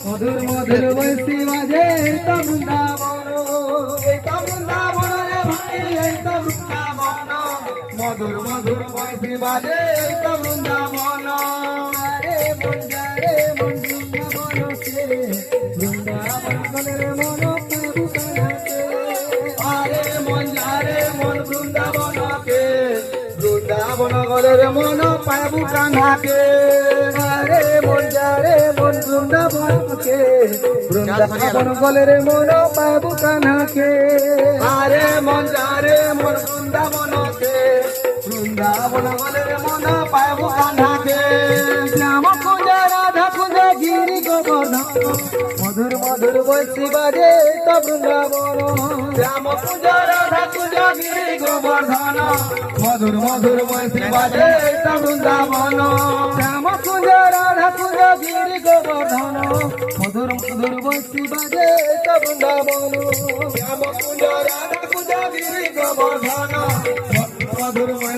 মধুর মধুর বৈশি বাজে তো বৃন্দাবন, এই তো বৃন্দাবন রে ভাই, এই তো বৃন্দাবন। মধুর মধুর বৈশি বাজে এই তো বৃন্দাবন। রে মন যা রে মন বৃন্দাবন কে, বৃন্দাবন গলে রে মন প্রভু কানাকে। আরে মন যা রে মন বৃন্দাবন কে, বৃন্দাবন গলে রে মন প্রভু কানাকে। আরে মন যা রে মন বৃন্দাবন কে, বৃন্দাবন গলে রে মন প্রভু কানাকে। আরে মন যা রে মন বৃন্দাবন কে, বৃন্দাবন গলে রে মন প্রভু কানাকে। শ্যাম কুঞ্জ রাধা কুঞ্জ গিরি গোবর্ধন, মধুর মধুর বৈশি বাজে তো বৃন্দাবন। শ্যাম কুঞ্জ রাধা কুঞ্জ গিরি গোবর্ধন, মধুর মধুর বৈশি বাজে তো বৃন্দাবন। শ্যাম কুঞ্জ রাধা কুঞ্জ গিরি গোবর্ধন, মধুর মধুর বৈশি বাজে তো বৃন্দাবন। শ্যাম কুঞ্জ রাধা কুঞ্জ গিরি গোবর্ধন, মধুর বৈশি